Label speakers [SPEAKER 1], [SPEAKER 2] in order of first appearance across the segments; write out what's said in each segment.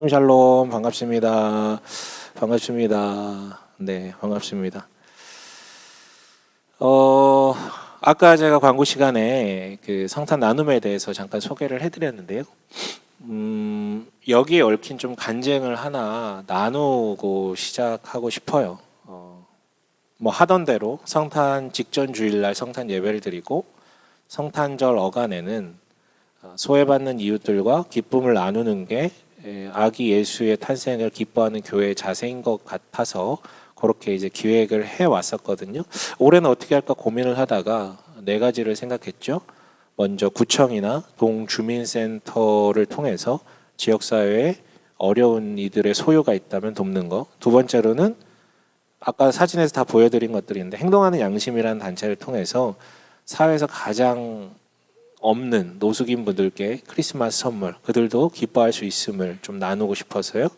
[SPEAKER 1] 샬롬 반갑습니다. 반갑습니다. 네, 반갑습니다. 아까 제가 광고 시간에 그 성탄 나눔에 대해서 잠깐 소개를 해드렸는데요. 여기에 얽힌 좀 간증을 하나 나누고 시작하고 싶어요. 뭐 하던 대로 성탄 직전 주일날 성탄 예배를 드리고 성탄절 어간에는 소외받는 이웃들과 기쁨을 나누는 게 아기 예수의 탄생을 기뻐하는 교회의 자세인 것 같아서 그렇게 이제 기획을 해 왔었거든요. 올해는 어떻게 할까 고민을 하다가 네 가지를 생각했죠. 먼저 구청이나 동주민센터를 통해서 지역사회에 어려운 이들의 소요가 있다면 돕는 거. 두 번째로는 아까 사진에서 다 보여드린 것들인데 행동하는 양심이라는 단체를 통해서 사회에서 가장 없는 노숙인 분들께 크리스마스 선물, 그들도 기뻐할 수 있음을 좀 나누고 싶어서요.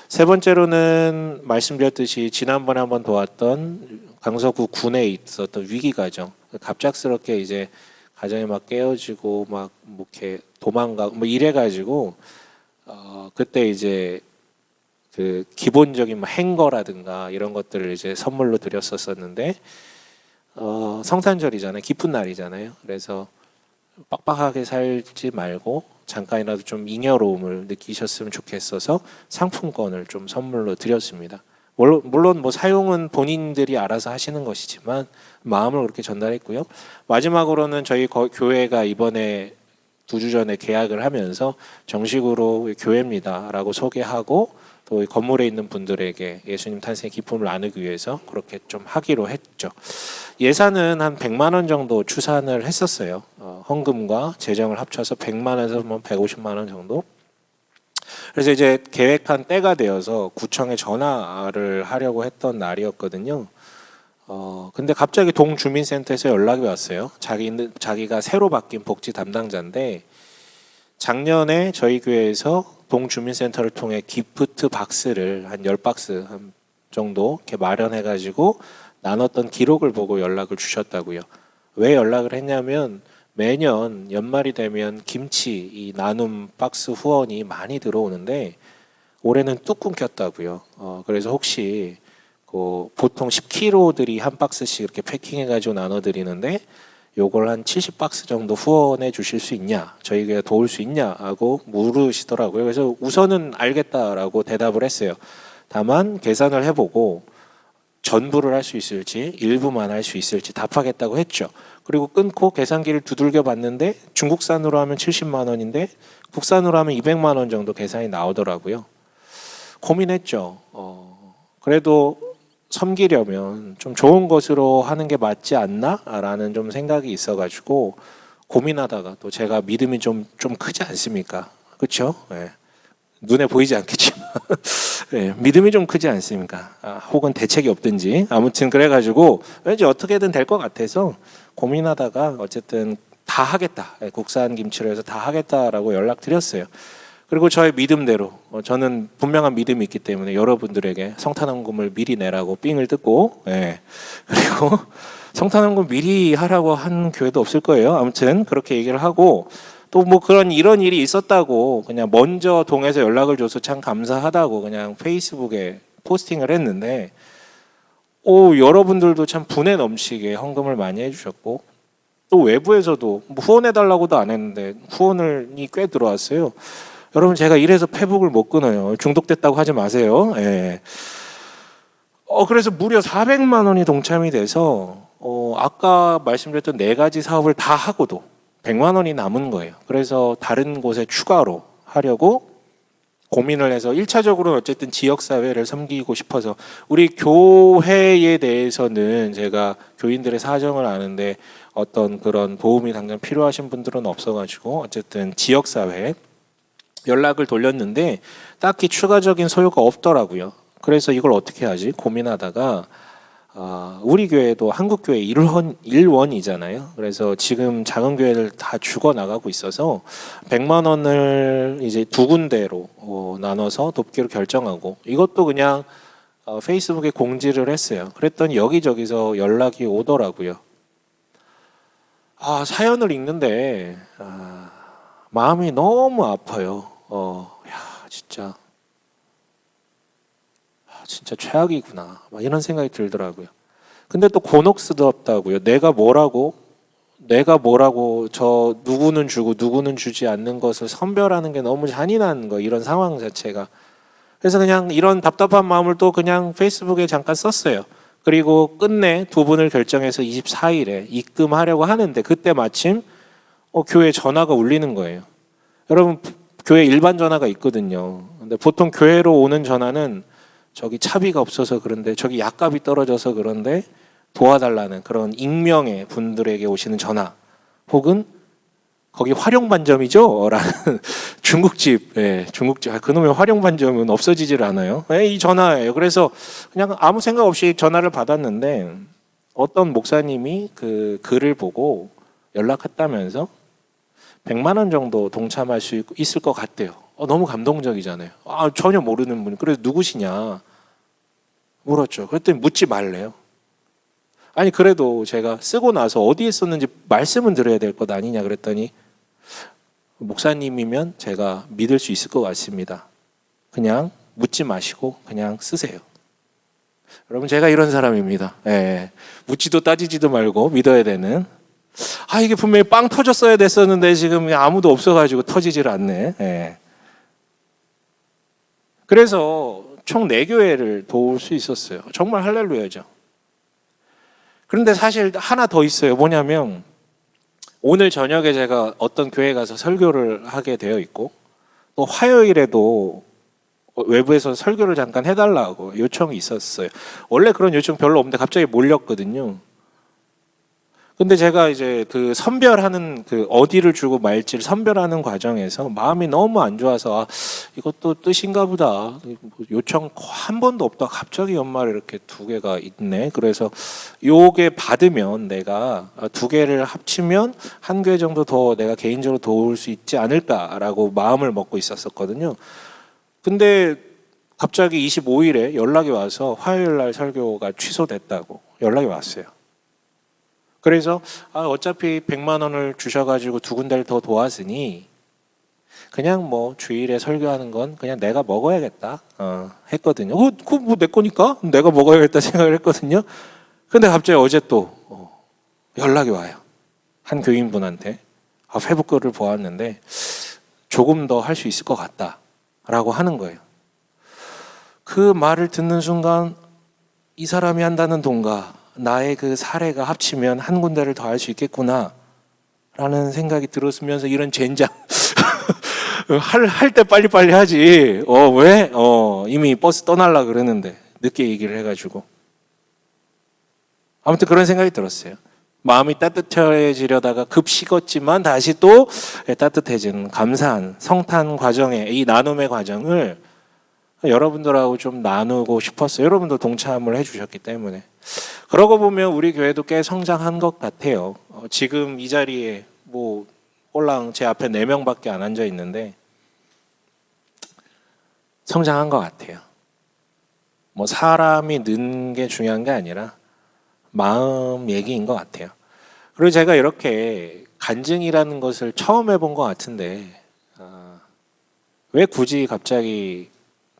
[SPEAKER 1] 세 번째로는 말씀드렸듯이 지난번에 한번 도왔던 강서구 군에 있었던 위기 가정, 갑작스럽게 이제 가정이 막 깨어지고 막 뭐 이렇게 도망가고 뭐 이래가지고 그때 이제 그 기본적인 뭐 행거라든가 이런 것들을 이제 선물로 드렸었었는데 성탄절이잖아요, 기쁜 날이잖아요. 그래서 빡빡하게 살지 말고 잠깐이라도 좀 잉여로움을 느끼셨으면 좋겠어서 상품권을 좀 선물로 드렸습니다. 물론 뭐 사용은 본인들이 알아서 하시는 것이지만 마음을 그렇게 전달했고요. 마지막으로는 저희 교회가 이번에 2주 전에 계약을 하면서 정식으로 교회입니다라고 소개하고 또 건물에 있는 분들에게 예수님 탄생의 기쁨을 나누기 위해서 그렇게 좀 하기로 했죠. 예산은 한 100만 원 정도 추산을 했었어요. 헌금과 재정을 합쳐서 100만 원에서 150만 원 정도. 그래서 이제 계획한 때가 되어서 구청에 전화를 하려고 했던 날이었거든요. 근데 갑자기 동주민센터에서 연락이 왔어요. 자기가 새로 바뀐 복지 담당자인데 작년에 저희 교회에서 동주민센터를 통해 기프트 박스를 한 10박스 정도 이렇게 마련해 가지고 나눴던 기록을 보고 연락을 주셨다고요. 왜 연락을 했냐면 매년 연말이 되면 김치 이 나눔 박스 후원이 많이 들어오는데 올해는 뚝 끊겼다고요. 그래서 혹시 보통 10kg들이 한 박스씩 이렇게 패킹해 가지고 나눠 드리는데 요걸 한 70박스 정도 후원해 주실 수 있냐, 저희가 도울 수 있냐 하고 물으시더라고요. 그래서 우선은 알겠다라고 대답을 했어요. 다만 계산을 해보고 전부를 할 수 있을지 일부만 할 수 있을지 답하겠다고 했죠. 그리고 끊고 계산기를 두들겨 봤는데 중국산으로 하면 70만 원인데 국산으로 하면 200만 원 정도 계산이 나오더라고요. 고민했죠. 그래도 섬기려면 좀 좋은 것으로 하는 게 맞지 않나라는 좀 생각이 있어가지고 고민하다가 또 제가 믿음이 좀 크지 않습니까? 그렇죠? 네. 눈에 보이지 않겠지만 네, 믿음이 좀 크지 않습니까? 혹은 대책이 없든지 아무튼 그래가지고 왠지 어떻게든 될 것 같아서 고민하다가 어쨌든 다 하겠다, 국산 김치로 해서 다 하겠다라고 연락드렸어요. 그리고 저의 믿음대로 저는 분명한 믿음이 있기 때문에 여러분들에게 성탄헌금을 미리 내라고 삥을 뜯고 그리고 성탄헌금 미리 하라고 한 교회도 없을 거예요. 아무튼 그렇게 얘기를 하고 또 뭐 이런 일이 있었다고 그냥 먼저 동에서 연락을 줘서 참 감사하다고 그냥 페이스북에 포스팅을 했는데 여러분들도 참 분에 넘치게 헌금을 많이 해주셨고 또 외부에서도 뭐 후원해달라고도 안 했는데 후원이 꽤 들어왔어요. 여러분 제가 이래서 페북을 못 끊어요. 중독됐다고 하지 마세요. 그래서 무려 400만 원이 동참이 돼서 아까 말씀드렸던 네 가지 사업을 다 하고도 100만 원이 남은 거예요. 그래서 다른 곳에 추가로 하려고 고민을 해서 1차적으로는 어쨌든 지역사회를 섬기고 싶어서 우리 교회에 대해서는 제가 교인들의 사정을 아는데 어떤 그런 도움이 당장 필요하신 분들은 없어가지고 어쨌든 지역사회 연락을 돌렸는데 딱히 추가적인 소요가 없더라고요. 그래서 이걸 어떻게 하지 고민하다가 우리 교회도 한국교회 일원이잖아요. 그래서 지금 작은 교회를 다 죽어 나가고 있어서 100만 원을 이제 두 군데로 나눠서 돕기로 결정하고 이것도 그냥 페이스북에 공지를 했어요. 그랬더니 여기저기서 연락이 오더라고요. 사연을 읽는데 마음이 너무 아파요. 진짜 진짜 최악이구나. 막 이런 생각이 들더라고요. 근데 또 곤혹스럽다고요. 내가 뭐라고 저 누구는 주고 누구는 주지 않는 것을 선별하는 게 너무 잔인한 거, 이런 상황 자체가. 그래서 그냥 이런 답답한 마음을 또 그냥 페이스북에 잠깐 썼어요. 그리고 끝내 부분을 결정해서 24일에 입금하려고 하는데 그때 마침 교회 전화가 울리는 거예요. 여러분, 교회 일반 전화가 있거든요. 근데 보통 교회로 오는 전화는 저기 차비가 없어서 그런데, 저기 약값이 떨어져서 그런데 도와달라는 그런 익명의 분들에게 오시는 전화, 혹은 거기 활용반점이죠? 라는 중국집, 중국집. 그놈의 활용반점은 없어지질 않아요. 이 전화예요. 그래서 그냥 아무 생각 없이 전화를 받았는데 어떤 목사님이 그 글을 보고 연락했다면서 100만 원 정도 동참할 수 있을 것 같대요. 너무 감동적이잖아요. 전혀 모르는 분. 그래서 누구시냐 물었죠. 그랬더니 묻지 말래요. 아니 그래도 제가 쓰고 나서 어디에 썼는지 말씀은 드려야 될 것 아니냐 그랬더니, 목사님이면 제가 믿을 수 있을 것 같습니다. 그냥 묻지 마시고 그냥 쓰세요. 여러분, 제가 이런 사람입니다. 묻지도 따지지도 말고 믿어야 되는. 이게 분명히 빵 터졌어야 됐었는데 지금 아무도 없어가지고 터지질 않네. 그래서 총 4교회를 도울 수 있었어요. 정말 할렐루야죠. 그런데 사실 하나 더 있어요. 뭐냐면 오늘 저녁에 제가 어떤 교회에 가서 설교를 하게 되어 있고, 또 화요일에도 외부에서 설교를 잠깐 해달라고 요청이 있었어요. 원래 그런 요청 별로 없는데 갑자기 몰렸거든요. 근데 제가 이제 그 선별하는, 그 어디를 주고 말지를 선별하는 과정에서 마음이 너무 안 좋아서 이것도 뜻인가 보다. 요청 한 번도 없다 갑자기 연말에 이렇게 2개가 있네. 그래서 요게 받으면 내가 2개를 합치면 1교회 정도 더 내가 개인적으로 도울 수 있지 않을까라고 마음을 먹고 있었거든요. 근데 갑자기 25일에 연락이 와서 화요일 날 설교가 취소됐다고 연락이 왔어요. 그래서 어차피 100만 원을 주셔가지고 2군데를 더 도왔으니 그냥 뭐 주일에 설교하는 건 그냥 내가 먹어야겠다 했거든요. 그거 뭐 내 거니까 내가 먹어야겠다 생각을 했거든요. 근데 갑자기 어제 또 연락이 와요. 한 교인분한테 페북 글을 보았는데 조금 더 할 수 있을 것 같다 라고 하는 거예요. 그 말을 듣는 순간 이 사람이 한다는 돈과 나의 그 사례가 합치면 1군데를 더 할 수 있겠구나 라는 생각이 들었으면서, 이런 젠장 할 때 빨리빨리 하지 왜? 이미 버스 떠날라 그러는데 늦게 얘기를 해가지고. 아무튼 그런 생각이 들었어요. 마음이 따뜻해지려다가 급 식었지만 다시 또 따뜻해지는 감사한 성탄 과정의 이 나눔의 과정을 여러분들하고 좀 나누고 싶었어요. 여러분도 동참을 해주셨기 때문에. 그러고 보면 우리 교회도 꽤 성장한 것 같아요. 지금 이 자리에 뭐 꼴랑 제 앞에 4명밖에 안 앉아 있는데 성장한 것 같아요. 뭐 사람이 는 게 중요한 게 아니라 마음 얘기인 것 같아요. 그리고 제가 이렇게 간증이라는 것을 처음 해본 것 같은데 왜 굳이 갑자기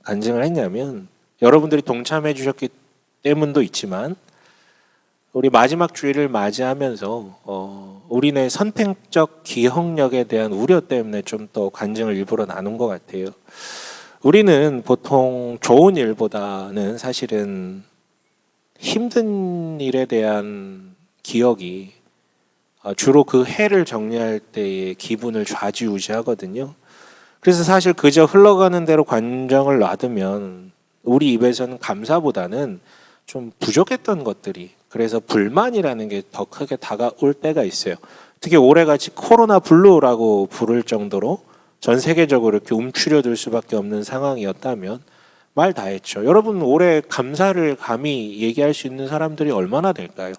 [SPEAKER 1] 간증을 했냐면, 여러분들이 동참해 주셨기 때문도 있지만 우리 마지막 주일을 맞이하면서 우리네 선택적 기억력에 대한 우려 때문에 좀 더 간증을 일부러 나눈 것 같아요. 우리는 보통 좋은 일보다는 사실은 힘든 일에 대한 기억이 주로 그 해를 정리할 때의 기분을 좌지우지하거든요. 그래서 사실 그저 흘러가는 대로 관정을 놔두면 우리 입에서는 감사보다는 좀 부족했던 것들이, 그래서 불만이라는 게 더 크게 다가올 때가 있어요. 특히 올해같이 코로나 블루라고 부를 정도로 전 세계적으로 이렇게 움츠려들 수밖에 없는 상황이었다면 말 다 했죠. 여러분, 올해 감사를 감히 얘기할 수 있는 사람들이 얼마나 될까요?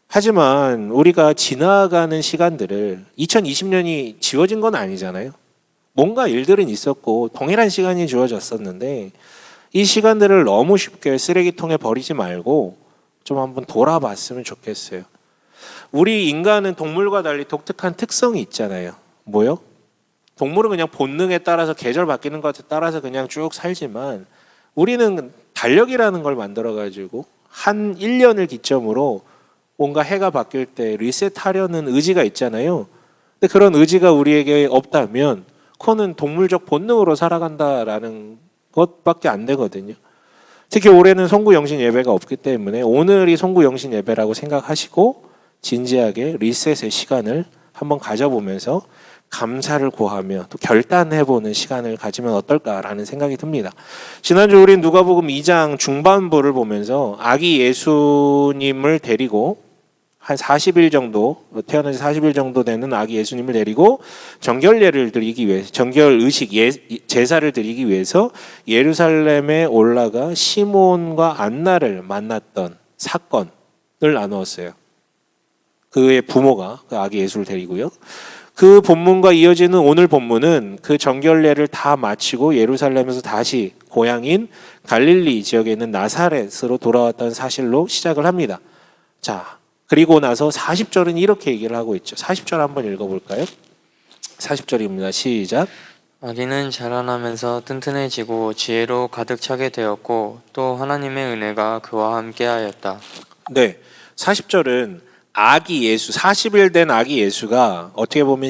[SPEAKER 1] 하지만 우리가 지나가는 시간들을, 2020년이 지워진 건 아니잖아요. 뭔가 일들은 있었고 동일한 시간이 주어졌었는데 이 시간들을 너무 쉽게 쓰레기통에 버리지 말고 좀 한번 돌아봤으면 좋겠어요. 우리 인간은 동물과 달리 독특한 특성이 있잖아요. 뭐요? 동물은 그냥 본능에 따라서 계절 바뀌는 것에 따라서 그냥 쭉 살지만 우리는 달력이라는 걸 만들어가지고 한 1년을 기점으로 뭔가 해가 바뀔 때 리셋하려는 의지가 있잖아요. 근데 그런 의지가 우리에게 없다면 그거는 동물적 본능으로 살아간다라는 것밖에 안 되거든요. 특히 올해는 송구영신 예배가 없기 때문에 오늘이 송구영신 예배라고 생각하시고 진지하게 리셋의 시간을 한번 가져보면서 감사를 고하며 또 결단해보는 시간을 가지면 어떨까라는 생각이 듭니다. 지난주 우린 누가복음 2장 중반부를 보면서 아기 예수님을 데리고 한 40일 정도, 태어난 지 40일 정도 되는 아기 예수님을 데리고 정결례를 드리기 위해, 정결 의식, 제사를 드리기 위해서 예루살렘에 올라가 시몬과 안나를 만났던 사건을 나누었어요. 그의 부모가 그 아기 예수를 데리고요. 그 본문과 이어지는 오늘 본문은 그 정결례를 다 마치고 예루살렘에서 다시 고향인 갈릴리 지역에 있는 나사렛으로 돌아왔다는 사실로 시작을 합니다. 자, 그리고 나서 40절은 이렇게 얘기를 하고 있죠. 40절 한번 읽어볼까요? 40절입니다. 시작.
[SPEAKER 2] 아기는 자라나면서 튼튼해지고 지혜로 가득 차게 되었고 또 하나님의 은혜가 그와 함께하였다.
[SPEAKER 1] 네, 40절은 아기 예수, 40일 된 아기 예수가 어떻게 보면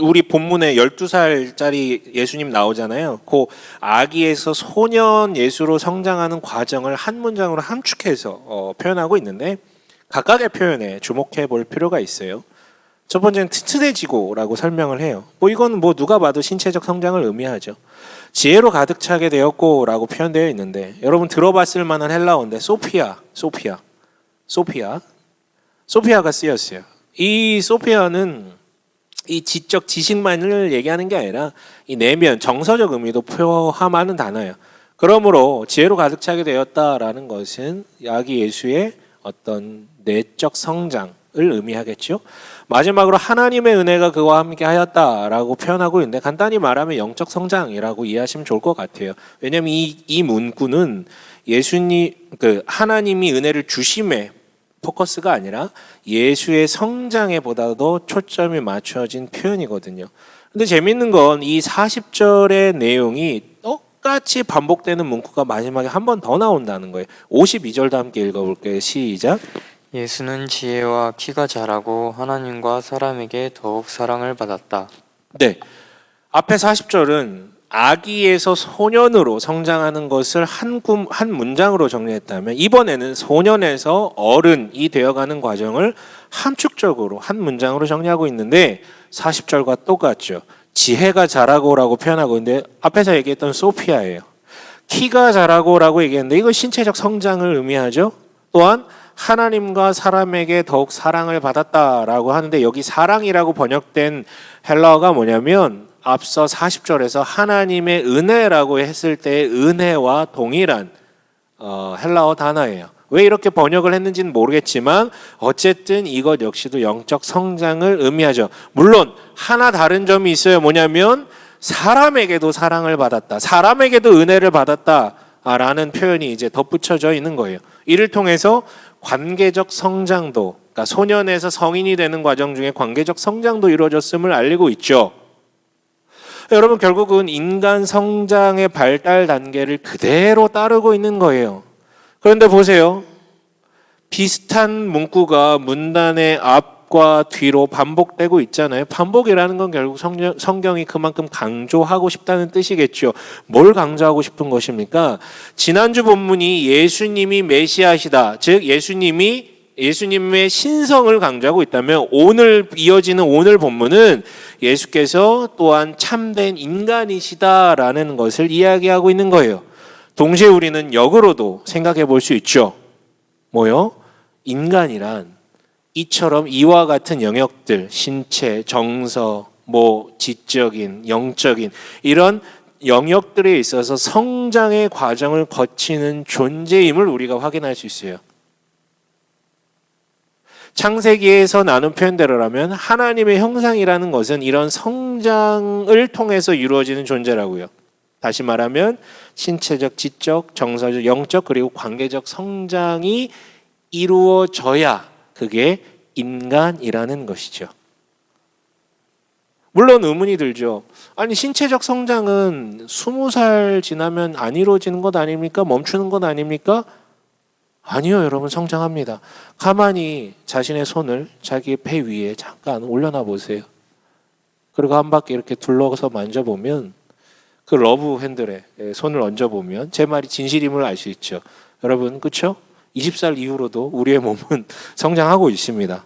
[SPEAKER 1] 우리 본문에 12살짜리 예수님 나오잖아요. 그 아기에서 소년 예수로 성장하는 과정을 한 문장으로 함축해서 표현하고 있는데 각각의 표현에 주목해 볼 필요가 있어요. 첫 번째는 튼튼해지고라고 설명을 해요. 이거는 누가 봐도 신체적 성장을 의미하죠. 지혜로 가득 차게 되었고라고 표현되어 있는데 여러분 들어봤을 만한 헬라어인데 소피아가 쓰였어요. 이 소피아는 이 지적 지식만을 얘기하는 게 아니라 이 내면 정서적 의미도 포함하는 단어예요. 그러므로 지혜로 가득 차게 되었다라는 것은 아기 예수의 어떤 내적 성장을 의미하겠죠. 마지막으로 하나님의 은혜가 그와 함께 하였다라고 표현하고 있는데 간단히 말하면 영적 성장이라고 이해하시면 좋을 것 같아요. 왜냐하면 이 문구는 예수님 하나님이 은혜를 주심에 포커스가 아니라 예수의 성장에 보다도 초점이 맞춰진 표현이거든요. 근데 재밌는 건 이 40절의 내용이 똑같이 반복되는 문구가 마지막에 한 번 더 나온다는 거예요. 52절도 함께 읽어볼게요. 시작.
[SPEAKER 2] 예수는 지혜와 키가 자라고 하나님과 사람에게 더욱 사랑을 받았다.
[SPEAKER 1] 네, 앞에 40절은 아기에서 소년으로 성장하는 것을 한 문장으로 정리했다면 이번에는 소년에서 어른이 되어가는 과정을 함축적으로 한 문장으로 정리하고 있는데 40절과 똑같죠. 지혜가 자라고라고 표현하고 있는데 앞에서 얘기했던 소피아예요. 키가 자라고라고 얘기했는데 이거 신체적 성장을 의미하죠. 또한 하나님과 사람에게 더욱 사랑을 받았다라고 하는데 여기 사랑이라고 번역된 헬라어가 뭐냐면 앞서 40절에서 하나님의 은혜라고 했을 때의 은혜와 동일한 헬라어 단어예요. 왜 이렇게 번역을 했는지는 모르겠지만 어쨌든 이것 역시도 영적 성장을 의미하죠. 물론 하나 다른 점이 있어요. 뭐냐면 사람에게도 사랑을 받았다. 사람에게도 은혜를 받았다라는 표현이 이제 덧붙여져 있는 거예요. 이를 통해서 관계적 성장도, 그러니까 소년에서 성인이 되는 과정 중에 관계적 성장도 이루어졌음을 알리고 있죠. 여러분 결국은 인간 성장의 발달 단계를 그대로 따르고 있는 거예요. 그런데 보세요. 비슷한 문구가 문단의 앞과 뒤로 반복되고 있잖아요. 반복이라는 건 결국 성경이 그만큼 강조하고 싶다는 뜻이겠죠. 뭘 강조하고 싶은 것입니까? 지난주 본문이 예수님이 메시아시다. 즉 예수님의 신성을 강조하고 있다면 오늘 이어지는 오늘 본문은 예수께서 또한 참된 인간이시다라는 것을 이야기하고 있는 거예요. 동시에 우리는 역으로도 생각해 볼 수 있죠. 뭐요? 인간이란 이처럼 이와 같은 영역들, 신체, 정서, 지적인, 영적인 이런 영역들에 있어서 성장의 과정을 거치는 존재임을 우리가 확인할 수 있어요. 창세기에서 나눈 표현대로라면 하나님의 형상이라는 것은 이런 성장을 통해서 이루어지는 존재라고요. 다시 말하면 신체적, 지적, 정서적, 영적 그리고 관계적 성장이 이루어져야 그게 인간이라는 것이죠. 물론 의문이 들죠. 아니 신체적 성장은 20살 지나면 안 이루어지는 것 아닙니까? 멈추는 것 아닙니까? 아니요, 여러분, 성장합니다. 가만히 자신의 손을 자기 배 위에 잠깐 올려놔 보세요. 그리고 한 바퀴 이렇게 둘러서 만져보면 그 러브 핸들에 손을 얹어보면 제 말이 진실임을 알 수 있죠. 여러분, 그렇죠? 20살 이후로도 우리의 몸은 성장하고 있습니다.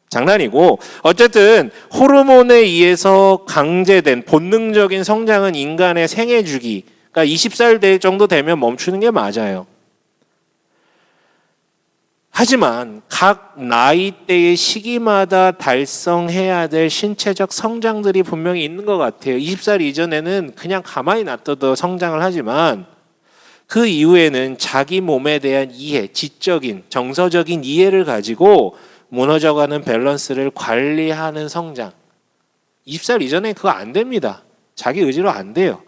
[SPEAKER 1] 장난이고, 어쨌든 호르몬에 의해서 강제된 본능적인 성장은 인간의 생애 주기, 그러니까 20살 정도 되면 멈추는 게 맞아요. 하지만 각 나이대의 시기마다 달성해야 될 신체적 성장들이 분명히 있는 것 같아요. 20살 이전에는 그냥 가만히 놔둬도 성장을 하지만 그 이후에는 자기 몸에 대한 이해, 지적인, 정서적인 이해를 가지고 무너져가는 밸런스를 관리하는 성장. 20살 이전에 그거 안 됩니다. 자기 의지로 안 돼요.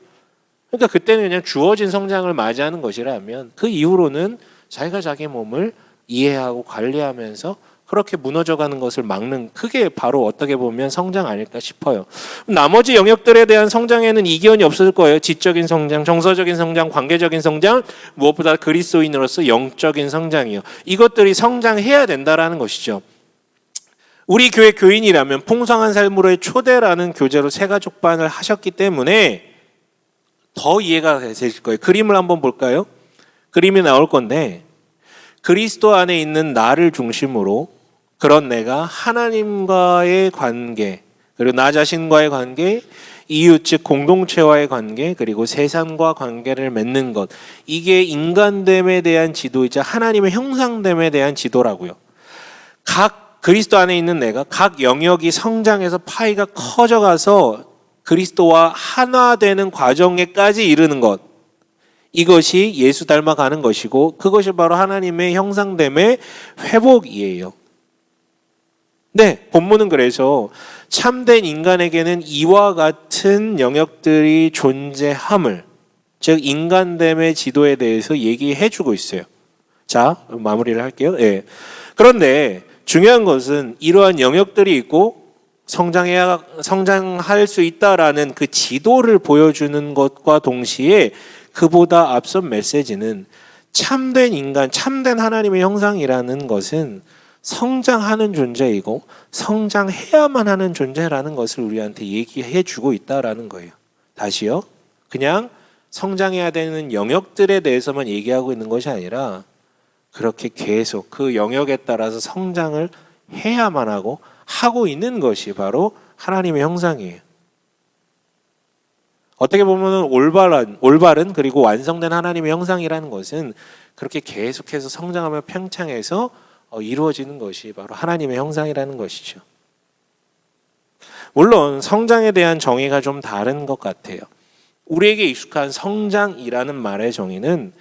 [SPEAKER 1] 그러니까 그때는 그냥 주어진 성장을 맞이하는 것이라면 그 이후로는 자기가 자기 몸을 이해하고 관리하면서 그렇게 무너져가는 것을 막는, 그게 바로 어떻게 보면 성장 아닐까 싶어요. 나머지 영역들에 대한 성장에는 이견이 없을 거예요. 지적인 성장, 정서적인 성장, 관계적인 성장, 무엇보다 그리스도인으로서 영적인 성장이요. 이것들이 성장해야 된다라는 것이죠. 우리 교회 교인이라면 풍성한 삶으로의 초대라는 교재로 새가족반을 하셨기 때문에 더 이해가 되실 거예요. 그림을 한번 볼까요? 그림이 나올 건데, 그리스도 안에 있는 나를 중심으로 그런 내가 하나님과의 관계, 그리고 나 자신과의 관계, 이웃 즉 공동체와의 관계, 그리고 세상과 관계를 맺는 것, 이게 인간됨에 대한 지도이자 하나님의 형상됨에 대한 지도라고요. 각 그리스도 안에 있는 내가 각 영역이 성장해서 파이가 커져가서 그리스도와 하나되는 과정에까지 이르는 것, 이것이 예수 닮아가는 것이고 그것이 바로 하나님의 형상됨의 회복이에요. 네, 본문은 그래서 참된 인간에게는 이와 같은 영역들이 존재함을, 즉 인간됨의 지도에 대해서 얘기해주고 있어요. 자, 마무리를 할게요. 네. 그런데 중요한 것은 이러한 영역들이 있고 성장할 수 있다라는 그 지도를 보여주는 것과 동시에 그보다 앞선 메시지는 참된 인간, 참된 하나님의 형상이라는 것은 성장하는 존재이고 성장해야만 하는 존재라는 것을 우리한테 얘기해 주고 있다라는 거예요. 다시요. 그냥 성장해야 되는 영역들에 대해서만 얘기하고 있는 것이 아니라 그렇게 계속 그 영역에 따라서 성장을 해야만 하고 있는 것이 바로 하나님의 형상이에요. 어떻게 보면 올바른 그리고 완성된 하나님의 형상이라는 것은 그렇게 계속해서 성장하며 팽창해서 이루어지는 것이 바로 하나님의 형상이라는 것이죠. 물론 성장에 대한 정의가 좀 다른 것 같아요. 우리에게 익숙한 성장이라는 말의 정의는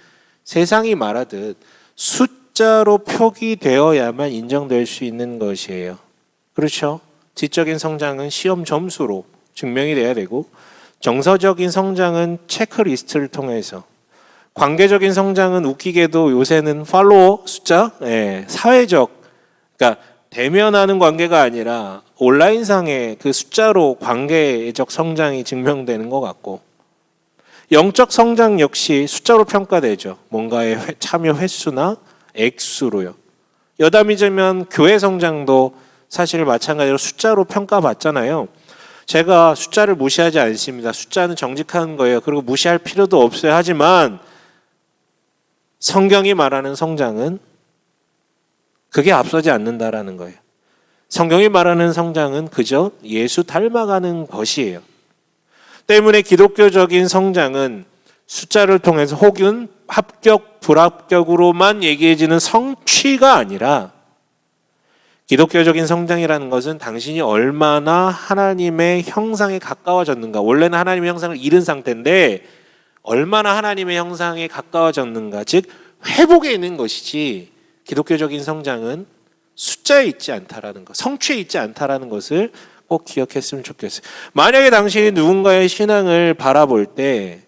[SPEAKER 1] 세상이 말하듯 숫자로 표기되어야만 인정될 수 있는 것이에요. 그렇죠? 지적인 성장은 시험 점수로 증명이 돼야 되고, 정서적인 성장은 체크리스트를 통해서, 관계적인 성장은 웃기게도 요새는 팔로워 숫자, 사회적, 그러니까 대면하는 관계가 아니라 온라인상의 그 숫자로 관계적 성장이 증명되는 것 같고, 영적 성장 역시 숫자로 평가되죠. 뭔가의 참여 횟수나 액수로요. 여담이지만 교회 성장도 사실 마찬가지로 숫자로 평가받잖아요. 제가 숫자를 무시하지 않습니다. 숫자는 정직한 거예요. 그리고 무시할 필요도 없어요. 하지만 성경이 말하는 성장은 그게 앞서지 않는다라는 거예요. 성경이 말하는 성장은 그저 예수 닮아가는 것이에요. 때문에 기독교적인 성장은 숫자를 통해서 혹은 합격, 불합격으로만 얘기해지는 성취가 아니라, 기독교적인 성장이라는 것은 당신이 얼마나 하나님의 형상에 가까워졌는가, 원래는 하나님의 형상을 잃은 상태인데 얼마나 하나님의 형상에 가까워졌는가, 즉 회복에 있는 것이지, 기독교적인 성장은 숫자에 있지 않다라는 것, 성취에 있지 않다라는 것을 꼭 기억했으면 좋겠어요. 만약에 당신이 누군가의 신앙을 바라볼 때,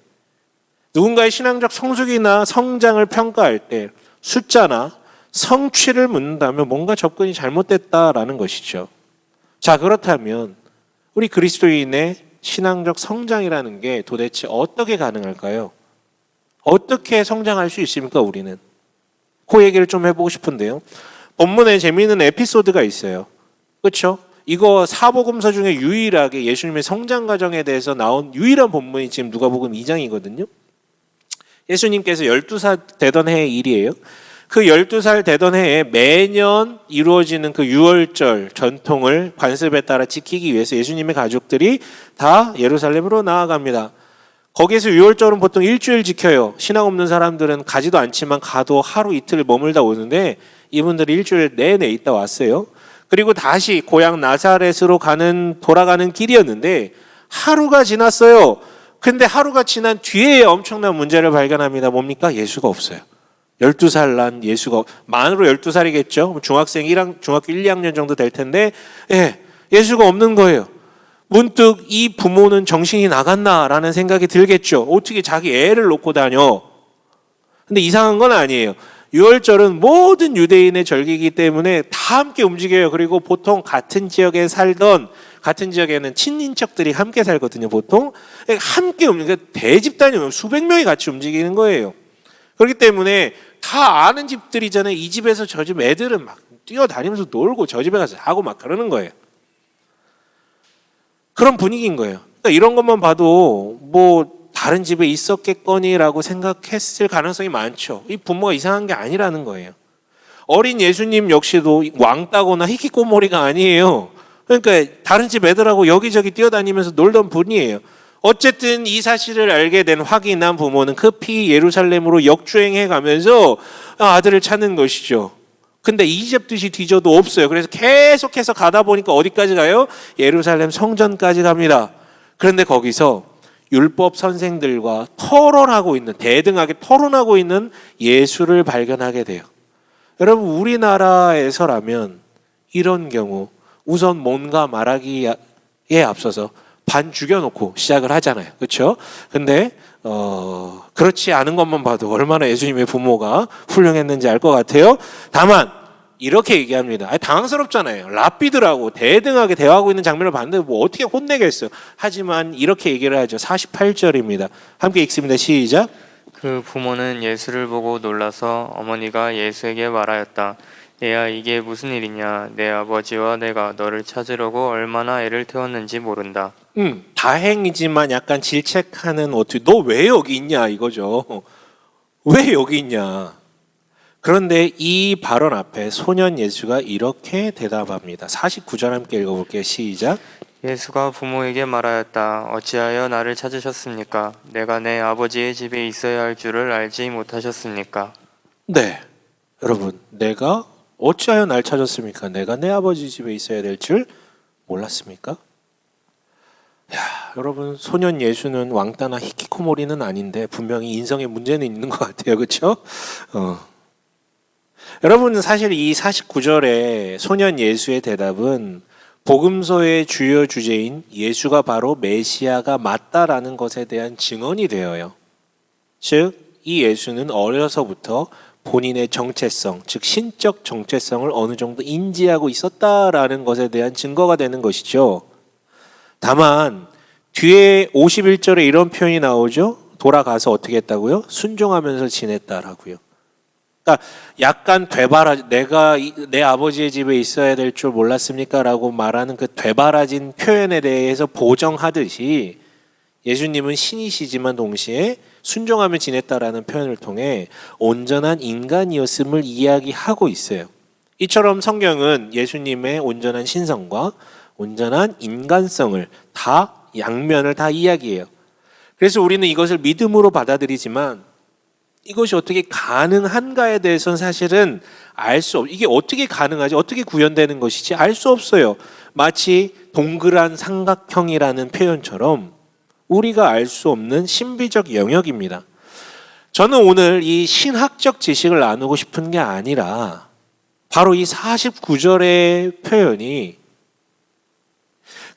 [SPEAKER 1] 누군가의 신앙적 성숙이나 성장을 평가할 때 숫자나 성취를 묻는다면 뭔가 접근이 잘못됐다라는 것이죠. 자, 그렇다면 우리 그리스도인의 신앙적 성장이라는 게 도대체 어떻게 가능할까요? 어떻게 성장할 수 있습니까, 우리는? 그 얘기를 좀 해보고 싶은데요. 본문에 재미있는 에피소드가 있어요. 그렇죠? 이거 사복음서 중에 유일하게 예수님의 성장 과정에 대해서 나온 유일한 본문이 지금 누가복음 2장이거든요. 예수님께서 12살 되던 해의 일이에요. 그 12살 되던 해에 매년 이루어지는 그 유월절 전통을 관습에 따라 지키기 위해서 예수님의 가족들이 다 예루살렘으로 나아갑니다. 거기에서 유월절은 보통 일주일 지켜요. 신앙 없는 사람들은 가지도 않지만 가도 하루 이틀 머물다 오는데 이분들이 일주일 내내 있다 왔어요. 그리고 다시 고향 나사렛으로 돌아가는 길이었는데 하루가 지났어요. 근데 하루가 지난 뒤에 엄청난 문제를 발견합니다. 뭡니까? 예수가 없어요. 12살 난 예수가 만으로 12살이겠죠. 중학교 1, 2학년 정도 될 텐데 예수가 없는 거예요. 문득 이 부모는 정신이 나갔나라는 생각이 들겠죠. 어떻게 자기 애를 놓고 다녀. 근데 이상한 건 아니에요. 유월절은 모든 유대인의 절기이기 때문에 다 함께 움직여요. 그리고 보통 같은 지역에는 친인척들이 함께 살거든요. 보통 함께 움직여요. 대집단이면 수백 명이 같이 움직이는 거예요. 그렇기 때문에 다 아는 집들이잖아요. 이 집에서 저 집 애들은 막 뛰어다니면서 놀고 저 집에 가서 자고 막 그러는 거예요. 그런 분위기인 거예요. 그러니까 이런 것만 봐도 뭐 다른 집에 있었겠거니라고 생각했을 가능성이 많죠. 이 부모가 이상한 게 아니라는 거예요. 어린 예수님 역시도 왕따거나 히키코모리가 아니에요. 그러니까 다른 집 애들하고 여기저기 뛰어다니면서 놀던 분이에요. 어쨌든 이 사실을 알게 된 확인한 부모는 급히 예루살렘으로 역주행해 가면서 아들을 찾는 것이죠. 근데 이집듯이 뒤져도 없어요. 그래서 계속해서 가다 보니까 어디까지 가요? 예루살렘 성전까지 갑니다. 그런데 거기서 율법 선생들과 대등하게 토론하고 있는 예수를 발견하게 돼요. 여러분, 우리나라에서라면 이런 경우 우선 뭔가 말하기에 앞서서 반 죽여놓고 시작을 하잖아요. 그렇죠? 근데 그렇지 않은 것만 봐도 얼마나 예수님의 부모가 훌륭했는지 알 것 같아요. 다만 이렇게 얘기합니다. 당황스럽잖아요. 랍비들하고 대등하게 대화하고 있는 장면을 봤는데 뭐 어떻게 혼내겠어요. 하지만 이렇게 얘기를 하죠. 48절입니다. 함께 읽습니다. 시작.
[SPEAKER 2] 그 부모는 예수를 보고 놀라서 어머니가 예수에게 말하였다. 얘야, 이게 무슨 일이냐? 내 아버지와 내가 너를 찾으려고 얼마나 애를 태웠는지 모른다.
[SPEAKER 1] 다행이지만 약간 질책하는 어투. 너 왜 여기 있냐 이거죠. 왜 여기 있냐. 그런데 이 발언 앞에 소년 예수가 이렇게 대답합니다. 49절 함께 읽어볼게요. 시작.
[SPEAKER 2] 예수가 부모에게 말하였다. 어찌하여 나를 찾으셨습니까? 내가 내 아버지의 집에 있어야 할 줄을 알지 못하셨습니까?
[SPEAKER 1] 네, 여러분, 내가 어찌하여 날 찾았습니까? 내가 내 아버지 집에 있어야 될 줄 몰랐습니까? 여러분, 소년 예수는 왕따나 히키코모리는 아닌데 분명히 인성에 문제는 있는 것 같아요. 그렇죠? 여러분, 사실 이 49절의 소년 예수의 대답은 복음서의 주요 주제인 예수가 바로 메시아가 맞다라는 것에 대한 증언이 되어요. 즉, 이 예수는 어려서부터 본인의 정체성, 즉 신적 정체성을 어느 정도 인지하고 있었다라는 것에 대한 증거가 되는 것이죠. 다만 뒤에 51절에 이런 표현이 나오죠. 돌아가서 어떻게 했다고요? 순종하면서 지냈다라고요. 그러니까 약간 내가 내 아버지의 집에 있어야 될 줄 몰랐습니까? 라고 말하는 그 되바라진 표현에 대해서 보정하듯이 예수님은 신이시지만 동시에 순종하며 지냈다라는 표현을 통해 온전한 인간이었음을 이야기하고 있어요. 이처럼 성경은 예수님의 온전한 신성과 온전한 인간성을 양면을 다 이야기해요. 그래서 우리는 이것을 믿음으로 받아들이지만 이것이 어떻게 가능한가에 대해서는 사실은 이게 어떻게 가능하지? 어떻게 구현되는 것이지? 알 수 없어요. 마치 동그란 삼각형이라는 표현처럼 우리가 알 수 없는 신비적 영역입니다. 저는 오늘 이 신학적 지식을 나누고 싶은 게 아니라 바로 이 49절의 표현이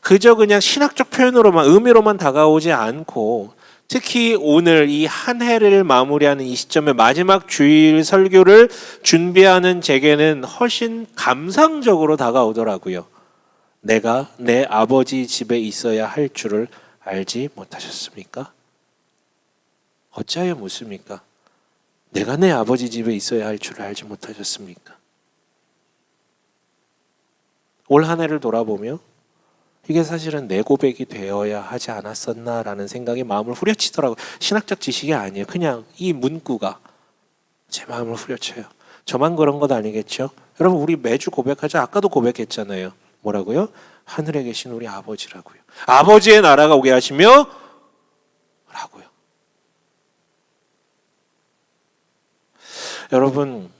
[SPEAKER 1] 그저 그냥 신학적 표현으로만 의미로만 다가오지 않고 특히 오늘 이 한 해를 마무리하는 이 시점에 마지막 주일 설교를 준비하는 제게는 훨씬 감상적으로 다가오더라고요. 내가 내 아버지 집에 있어야 할 줄을 알지 못하셨습니까? 어찌하여 묻습니까? 내가 내 아버지 집에 있어야 할 줄을 알지 못하셨습니까? 올 한 해를 돌아보며 이게 사실은 내 고백이 되어야 하지 않았었나라는 생각이 마음을 후려치더라고요. 신학적 지식이 아니에요. 그냥 이 문구가 제 마음을 후려쳐요. 저만 그런 것 아니겠죠? 여러분, 우리 매주 고백하죠. 아까도 고백했잖아요. 뭐라고요? 하늘에 계신 우리 아버지라고요. 아버지의 나라가 오게 하시며 라고요. 여러분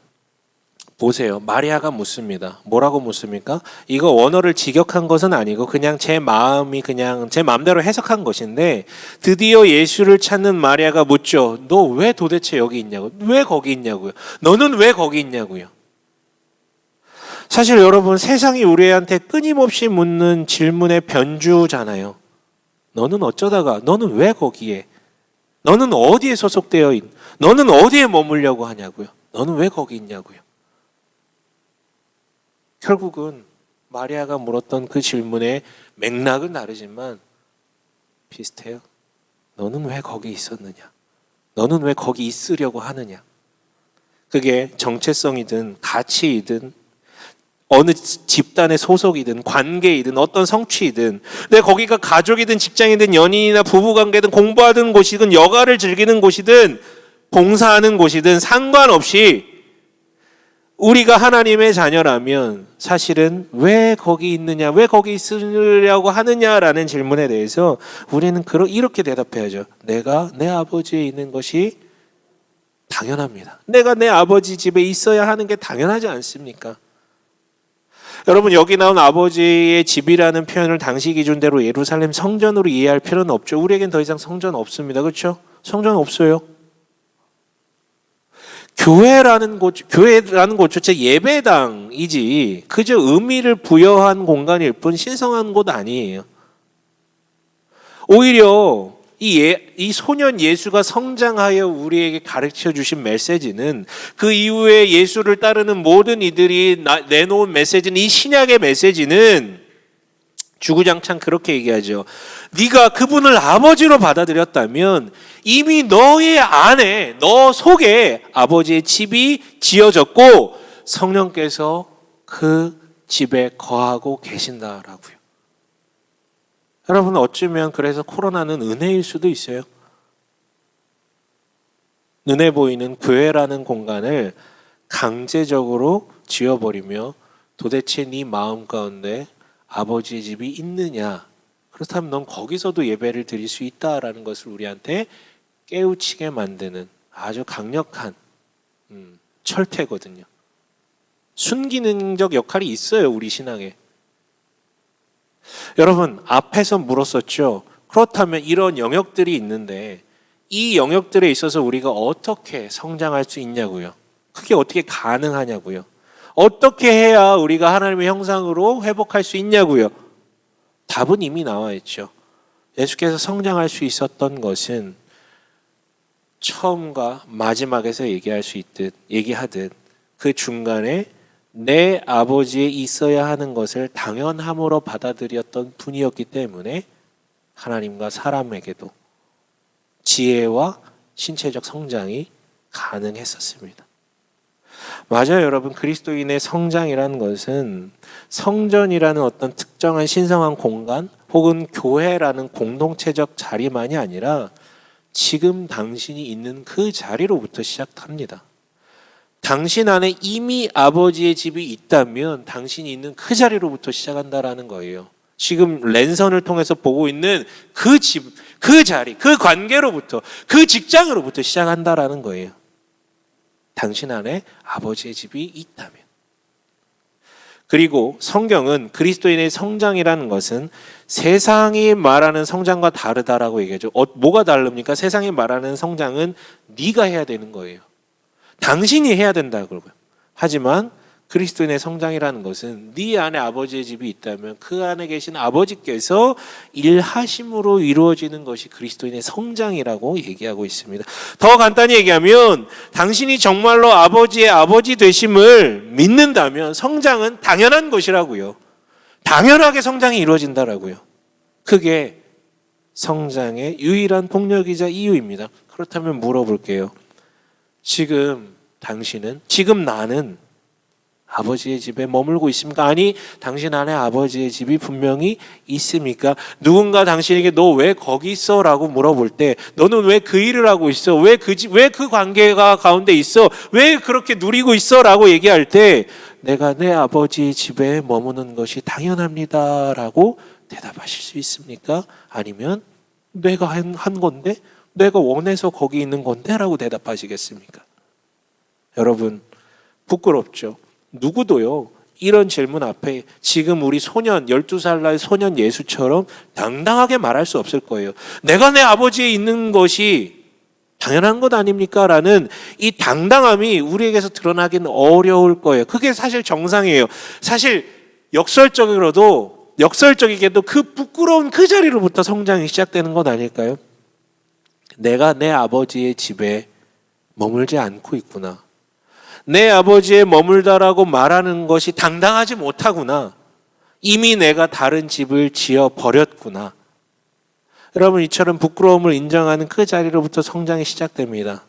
[SPEAKER 1] 보세요. 마리아가 묻습니다. 뭐라고 묻습니까? 이거 원어를 직역한 것은 아니고 그냥 제 마음이 그냥 제 마음대로 해석한 것인데, 드디어 예수를 찾는 마리아가 묻죠. 너 왜 도대체 여기 있냐고. 왜 거기 있냐고요. 너는 왜 거기 있냐고요. 사실 여러분, 세상이 우리한테 끊임없이 묻는 질문의 변주잖아요. 너는 어쩌다가, 너는 왜 거기에, 너는 어디에 소속되어 있, 너는 어디에 머물려고 하냐고요. 너는 왜 거기 있냐고요. 결국은 마리아가 물었던 그 질문의 맥락은 다르지만 비슷해요. 너는 왜 거기 있었느냐? 너는 왜 거기 있으려고 하느냐? 그게 정체성이든 가치이든 어느 집단의 소속이든 관계이든 어떤 성취이든, 내 거기가 가족이든 직장이든 연인이나 부부관계든 공부하는 곳이든 여가를 즐기는 곳이든 봉사하는 곳이든 상관없이 우리가 하나님의 자녀라면 사실은 왜 거기 있느냐, 왜 거기 있으려고 하느냐라는 질문에 대해서 우리는 이렇게 대답해야죠. 내가 내 아버지에 있는 것이 당연합니다. 내가 내 아버지 집에 있어야 하는 게 당연하지 않습니까? 여러분, 여기 나온 아버지의 집이라는 표현을 당시 기준대로 예루살렘 성전으로 이해할 필요는 없죠. 우리에겐 더 이상 성전 없습니다. 그렇죠? 성전 없어요. 교회라는 곳조차 예배당이지 그저 의미를 부여한 공간일 뿐 신성한 곳 아니에요. 오히려 이 소년 예수가 성장하여 우리에게 가르쳐 주신 메시지는, 그 이후에 예수를 따르는 모든 이들이 내놓은 메시지는, 이 신약의 메시지는 주구장창 그렇게 얘기하죠. 네가 그분을 아버지로 받아들였다면 이미 너의 안에, 너 속에 아버지의 집이 지어졌고 성령께서 그 집에 거하고 계신다라고요. 여러분, 어쩌면 그래서 코로나는 은혜일 수도 있어요. 눈에 보이는 교회라는 공간을 강제적으로 지어버리며 도대체 네 마음 가운데 아버지의 집이 있느냐? 그렇다면 넌 거기서도 예배를 드릴 수 있다라는 것을 우리한테 깨우치게 만드는 아주 강력한 철퇴거든요. 순기능적 역할이 있어요, 우리 신앙에. 여러분, 앞에서 물었었죠. 그렇다면 이런 영역들이 있는데 이 영역들에 있어서 우리가 어떻게 성장할 수 있냐고요. 그게 어떻게 가능하냐고요. 어떻게 해야 우리가 하나님의 형상으로 회복할 수 있냐고요. 답은 이미 나와 있죠. 예수께서 성장할 수 있었던 것은 처음과 마지막에서 얘기하듯 그 중간에 내 아버지에 있어야 하는 것을 당연함으로 받아들였던 분이었기 때문에 하나님과 사람에게도 지혜와 신체적 성장이 가능했었습니다. 맞아요, 여러분. 그리스도인의 성장이라는 것은 성전이라는 어떤 특정한 신성한 공간 혹은 교회라는 공동체적 자리만이 아니라 지금 당신이 있는 그 자리로부터 시작합니다. 당신 안에 이미 아버지의 집이 있다면 당신이 있는 그 자리로부터 시작한다라는 거예요. 지금 랜선을 통해서 보고 있는 그 집, 그 자리, 그 관계로부터, 그 직장으로부터 시작한다라는 거예요. 당신 안에 아버지의 집이 있다면. 그리고 성경은 그리스도인의 성장이라는 것은 세상이 말하는 성장과 다르다라고 얘기하죠. 뭐가 다릅니까? 세상이 말하는 성장은 네가 해야 되는 거예요. 당신이 해야 된다고요. 하지만 그리스도인의 성장이라는 것은 네 안에 아버지의 집이 있다면 그 안에 계신 아버지께서 일하심으로 이루어지는 것이 그리스도인의 성장이라고 얘기하고 있습니다. 더 간단히 얘기하면 당신이 정말로 아버지의 아버지 되심을 믿는다면 성장은 당연한 것이라고요. 당연하게 성장이 이루어진다라고요. 그게 성장의 유일한 동력이자 이유입니다. 그렇다면 물어볼게요. 지금 당신은, 지금 나는 아버지의 집에 머물고 있습니까? 아니, 당신 안에 아버지의 집이 분명히 있습니까? 누군가 당신에게 너 왜 거기 있어? 라고 물어볼 때 너는 왜 그 일을 하고 있어? 왜 그 관계가 가운데 있어? 왜 그렇게 누리고 있어? 라고 얘기할 때 내가 내 아버지의 집에 머무는 것이 당연합니다. 라고 대답하실 수 있습니까? 아니면 내가 한 건데? 내가 원해서 거기 있는 건데? 라고 대답하시겠습니까? 여러분, 부끄럽죠? 누구도요, 이런 질문 앞에 지금 우리 소년, 12살 날 소년 예수처럼 당당하게 말할 수 없을 거예요. 내가 내 아버지에 있는 것이 당연한 것 아닙니까? 라는 이 당당함이 우리에게서 드러나기는 어려울 거예요. 그게 사실 정상이에요. 사실 역설적이게도 그 부끄러운 그 자리로부터 성장이 시작되는 것 아닐까요? 내가 내 아버지의 집에 머물지 않고 있구나. 내 아버지에 머물다라고 말하는 것이 당당하지 못하구나. 이미 내가 다른 집을 지어 버렸구나. 여러분, 이처럼 부끄러움을 인정하는 그 자리로부터 성장이 시작됩니다.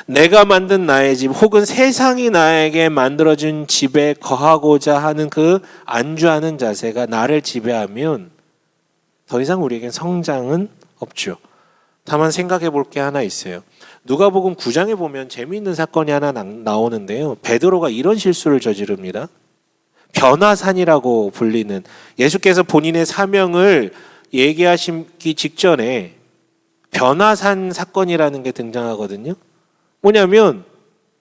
[SPEAKER 1] 내가 만든 나의 집 혹은 세상이 나에게 만들어준 집에 거하고자 하는 그 안주하는 자세가 나를 지배하면 더 이상 우리에겐 성장은 없죠. 다만 생각해 볼 게 하나 있어요. 누가복음 9장에 보면 재미있는 사건이 하나 나오는데요. 베드로가 이런 실수를 저지릅니다. 변화산이라고 불리는, 예수께서 본인의 사명을 얘기하시기 직전에 변화산 사건이라는 게 등장하거든요. 뭐냐면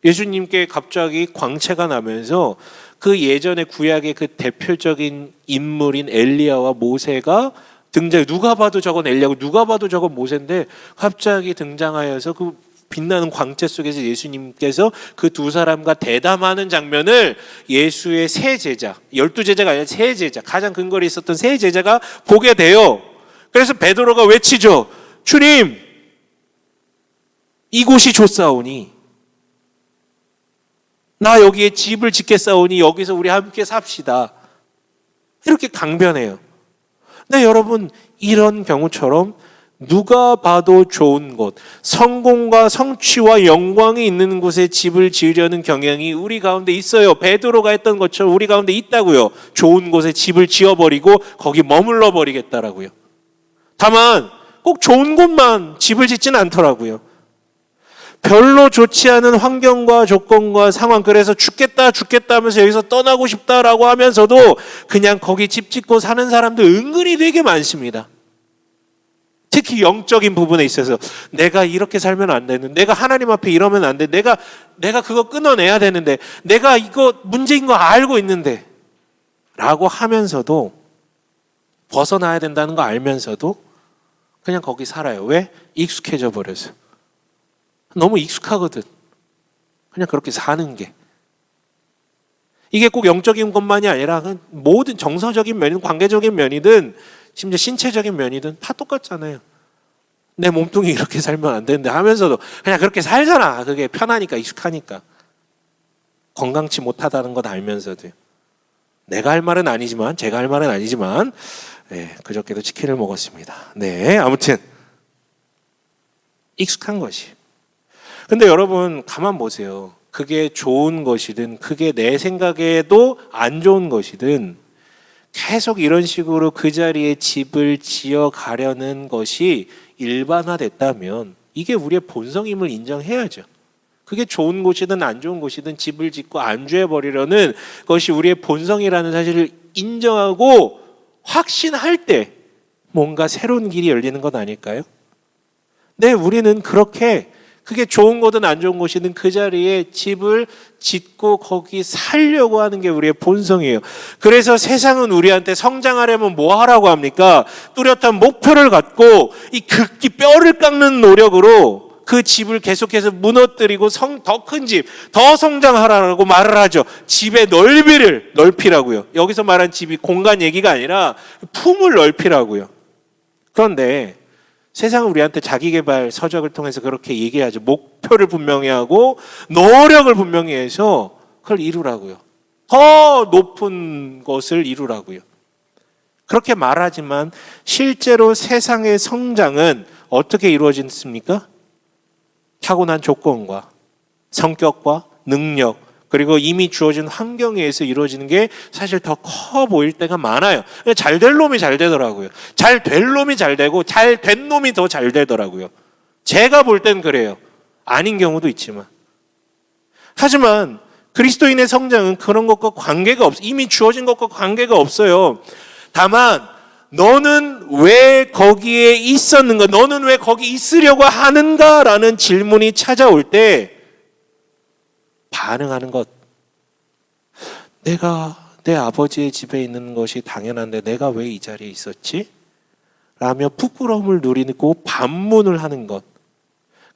[SPEAKER 1] 예수님께 갑자기 광채가 나면서 그 예전의 구약의 그 대표적인 인물인 엘리야와 모세가 등장해. 누가 봐도 저건 엘리야고 누가 봐도 저건 모세인데 갑자기 등장하여서 그 빛나는 광채 속에서 예수님께서 그 두 사람과 대담하는 장면을 예수의 세 제자, 12제자가 아니라 세 제자, 가장 근거리 있었던 세 제자가 보게 돼요. 그래서 베드로가 외치죠. 주님, 이곳이 좋사오니 나 여기에 집을 짓겠사오니 여기서 우리 함께 삽시다. 이렇게 강변해요. 네, 여러분, 이런 경우처럼 누가 봐도 좋은 곳, 성공과 성취와 영광이 있는 곳에 집을 지으려는 경향이 우리 가운데 있어요. 베드로가 했던 것처럼 우리 가운데 있다고요. 좋은 곳에 집을 지어버리고 거기 머물러 버리겠다라고요. 다만 꼭 좋은 곳만 집을 짓지는 않더라고요. 별로 좋지 않은 환경과 조건과 상황, 그래서 죽겠다 하면서 여기서 떠나고 싶다라고 하면서도 그냥 거기 집 짓고 사는 사람들 은근히 되게 많습니다. 특히 영적인 부분에 있어서 내가 이렇게 살면 안 되는데, 내가 하나님 앞에 이러면 안 돼, 내가 그거 끊어내야 되는데, 내가 이거 문제인 거 알고 있는데 라고 하면서도, 벗어나야 된다는 거 알면서도 그냥 거기 살아요. 왜? 익숙해져 버려서. 너무 익숙하거든. 그냥 그렇게 사는 게. 이게 꼭 영적인 것만이 아니라 모든 정서적인 면이든 관계적인 면이든 심지어 신체적인 면이든 다 똑같잖아요. 내 몸뚱이 이렇게 살면 안 되는데 하면서도 그냥 그렇게 살잖아. 그게 편하니까, 익숙하니까. 건강치 못하다는 것 알면서도요. 내가 할 말은 아니지만, 제가 할 말은 아니지만, 네, 그저께도 치킨을 먹었습니다. 네, 아무튼 익숙한 것이. 근데 여러분, 가만 보세요. 그게 좋은 것이든 그게 내 생각에도 안 좋은 것이든 계속 이런 식으로 그 자리에 집을 지어 가려는 것이 일반화됐다면 이게 우리의 본성임을 인정해야죠. 그게 좋은 곳이든 안 좋은 곳이든 집을 짓고 안주해 버리려는 것이 우리의 본성이라는 사실을 인정하고 확신할 때 뭔가 새로운 길이 열리는 것 아닐까요? 네, 우리는 그렇게 그게 좋은 곳이든 안 좋은 곳이든 그 자리에 집을 짓고 거기 살려고 하는 게 우리의 본성이에요. 그래서 세상은 우리한테 성장하려면 뭐 하라고 합니까? 뚜렷한 목표를 갖고 이 극기 뼈를 깎는 노력으로 그 집을 계속해서 무너뜨리고 더 큰 집, 더 성장하라고 말을 하죠. 집의 넓이를 넓히라고요. 여기서 말한 집이 공간 얘기가 아니라 품을 넓히라고요. 그런데 세상은 우리한테 자기개발 서적을 통해서 그렇게 얘기하죠. 목표를 분명히 하고 노력을 분명히 해서 그걸 이루라고요. 더 높은 것을 이루라고요. 그렇게 말하지만 실제로 세상의 성장은 어떻게 이루어졌습니까? 타고난 조건과 성격과 능력, 그리고 이미 주어진 환경에 의해서 이루어지는 게 사실 더 커 보일 때가 많아요. 잘 될 놈이 잘 되더라고요. 잘 될 놈이 잘 되고 잘 된 놈이 더 잘 되더라고요. 제가 볼 땐 그래요. 아닌 경우도 있지만. 하지만 그리스도인의 성장은 그런 것과 관계가 없어요. 이미 주어진 것과 관계가 없어요. 다만 너는 왜 거기에 있었는가? 너는 왜 거기 있으려고 하는가? 라는 질문이 찾아올 때 반응하는 것. 내가 내 아버지의 집에 있는 것이 당연한데 내가 왜 이 자리에 있었지? 라며 부끄러움을 누리고 반문을 하는 것.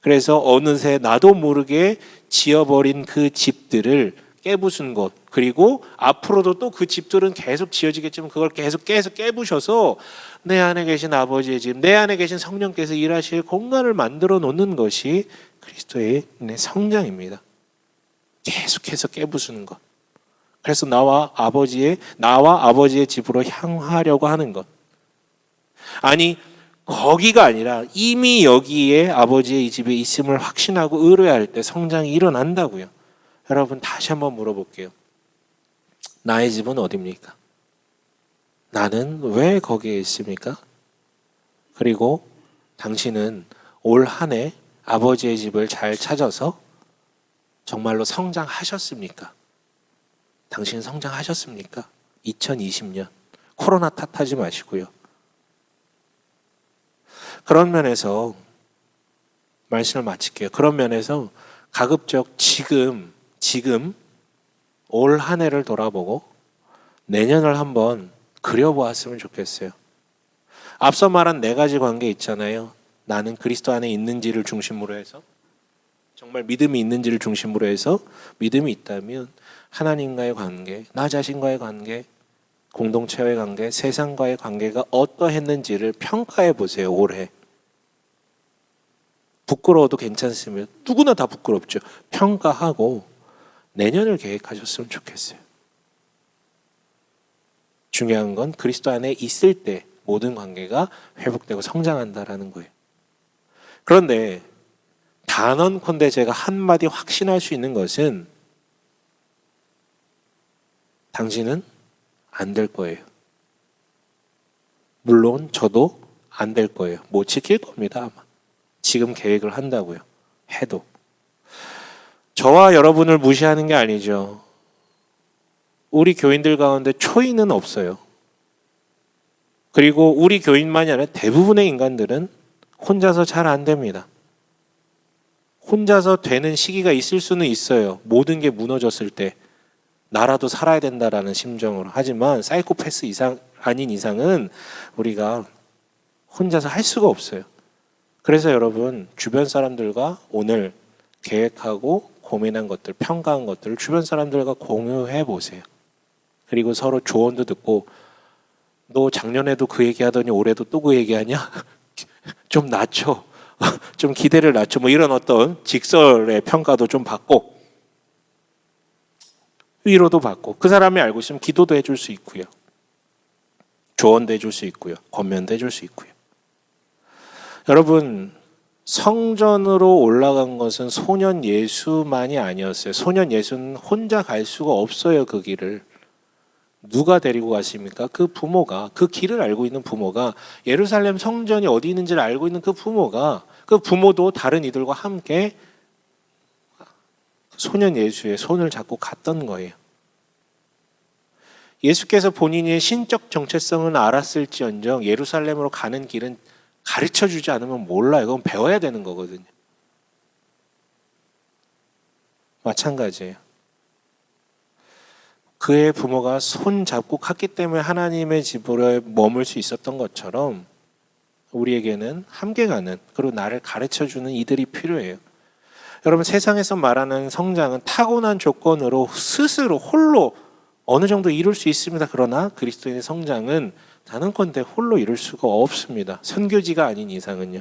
[SPEAKER 1] 그래서 어느새 나도 모르게 지어버린 그 집들을 깨부순 것, 그리고 앞으로도 또 그 집들은 계속 지어지겠지만 그걸 계속 깨부셔서 내 안에 계신 아버지의 집, 내 안에 계신 성령께서 일하실 공간을 만들어 놓는 것이 그리스도의 성장입니다. 계속해서 깨부수는 것. 그래서 나와 아버지의 집으로 향하려고 하는 것. 아니, 거기가 아니라 이미 여기에 아버지의 이 집에 있음을 확신하고 의뢰할 때 성장이 일어난다고요. 여러분, 다시 한번 물어볼게요. 나의 집은 어디입니까? 나는 왜 거기에 있습니까? 그리고 당신은 올 한 해 아버지의 집을 잘 찾아서 정말로 성장하셨습니까? 당신 성장하셨습니까? 2020년 코로나 탓하지 마시고요. 그런 면에서 말씀을 마칠게요. 그런 면에서 가급적 지금 올 한 해를 돌아보고 내년을 한번 그려보았으면 좋겠어요. 앞서 말한 네 가지 관계 있잖아요. 나는 그리스도 안에 있는지를 중심으로 해서, 정말 믿음이 있는지를 중심으로 해서, 믿음이 있다면 하나님과의 관계, 나 자신과의 관계, 공동체와의 관계, 세상과의 관계가 어떠했는지를 평가해 보세요. 올해. 부끄러워도 괜찮으면, 누구나 다 부끄럽죠. 평가하고 내년을 계획하셨으면 좋겠어요. 중요한 건 그리스도 안에 있을 때 모든 관계가 회복되고 성장한다라는 거예요. 그런데 단언컨대 제가 한마디 확신할 수 있는 것은 당신은 안 될 거예요. 물론 저도 안 될 거예요. 못 지킬 겁니다, 아마. 지금 계획을 한다고요. 해도. 저와 여러분을 무시하는 게 아니죠. 우리 교인들 가운데 초인은 없어요. 그리고 우리 교인만이 아니라 대부분의 인간들은 혼자서 잘 안 됩니다. 혼자서 되는 시기가 있을 수는 있어요. 모든 게 무너졌을 때 나라도 살아야 된다라는 심정으로. 하지만 사이코패스 아닌 이상은 우리가 혼자서 할 수가 없어요. 그래서 여러분, 주변 사람들과 오늘 계획하고 고민한 것들, 평가한 것들을 주변 사람들과 공유해 보세요. 그리고 서로 조언도 듣고, 너 작년에도 그 얘기하더니 올해도 또 그 얘기하냐? 좀 낮춰. 좀 기대를 낮춰. 뭐 이런 어떤 직설의 평가도 좀 받고, 위로도 받고, 그 사람이 알고 있으면 기도도 해줄 수 있고요. 조언도 해줄 수 있고요. 권면도 해줄 수 있고요. 여러분, 성전으로 올라간 것은 소년 예수만이 아니었어요. 소년 예수는 혼자 갈 수가 없어요. 그 길을. 누가 데리고 가십니까? 그 부모가, 그 길을 알고 있는 부모가, 예루살렘 성전이 어디 있는지를 알고 있는 그 부모가, 그 부모도 다른 이들과 함께 소년 예수의 손을 잡고 갔던 거예요. 예수께서 본인의 신적 정체성은 알았을지언정 예루살렘으로 가는 길은 가르쳐주지 않으면 몰라요. 그건 배워야 되는 거거든요. 마찬가지예요. 그의 부모가 손 잡고 갔기 때문에 하나님의 집으로 머물 수 있었던 것처럼 우리에게는 함께 가는, 그리고 나를 가르쳐주는 이들이 필요해요. 여러분, 세상에서 말하는 성장은 타고난 조건으로 스스로 홀로 어느 정도 이룰 수 있습니다. 그러나 그리스도인의 성장은 단언컨대 홀로 이룰 수가 없습니다. 선교지가 아닌 이상은요.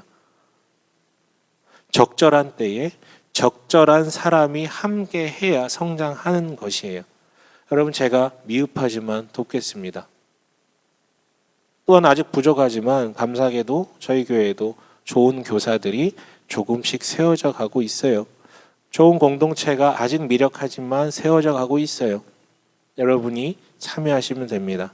[SPEAKER 1] 적절한 때에 적절한 사람이 함께 해야 성장하는 것이에요. 여러분 제가 미흡하지만 돕겠습니다. 또한 아직 부족하지만 감사하게도 저희 교회에도 좋은 교사들이 조금씩 세워져 가고 있어요. 좋은 공동체가 아직 미력하지만 세워져 가고 있어요. 여러분이 참여하시면 됩니다.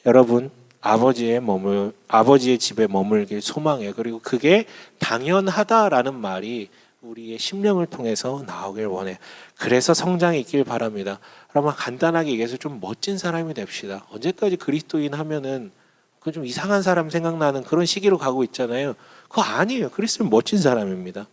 [SPEAKER 1] 여러분 아버지의 집에 머물길 소망해요. 그리고 그게 당연하다라는 말이 우리의 심령을 통해서 나오길 원해요. 그래서 성장이 있길 바랍니다. 그러면 간단하게 얘기해서 좀 멋진 사람이 됩시다. 언제까지 그리스도인 하면은 그 좀 이상한 사람 생각나는 그런 시기로 가고 있잖아요. 그거 아니에요. 그리스도는 멋진 사람입니다.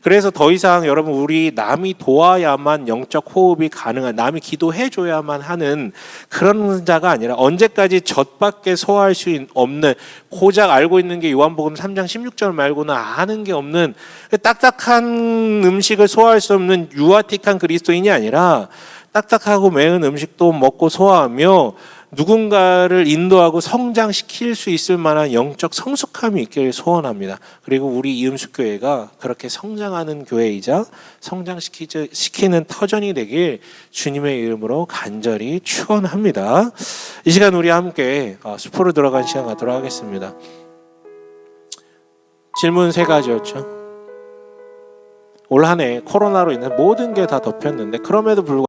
[SPEAKER 1] 그래서 더 이상 여러분 우리 남이 도와야만 영적 호흡이 가능한, 남이 기도해줘야만 하는 그런 자가 아니라 언제까지 젖밖에 소화할 수 없는, 고작 알고 있는 게 요한복음 3장 16절 말고는 아는 게 없는 딱딱한 음식을 소화할 수 없는 유아틱한 그리스도인이 아니라 딱딱하고 매운 음식도 먹고 소화하며 누군가를 인도하고 성장시킬 수 있을 만한 영적 성숙함이 있기를 소원합니다. 그리고 우리 이음숙교회가 그렇게 성장하는 교회이자 성장시키는 터전이 되길 주님의 이름으로 간절히 축원합니다. 이 시간 우리 함께 숲으로 들어간 시간 갖도록 하겠습니다. 질문 3가지였죠. 올 한 해 코로나로 인해 모든 게 다 덮였는데 그럼에도 불구하고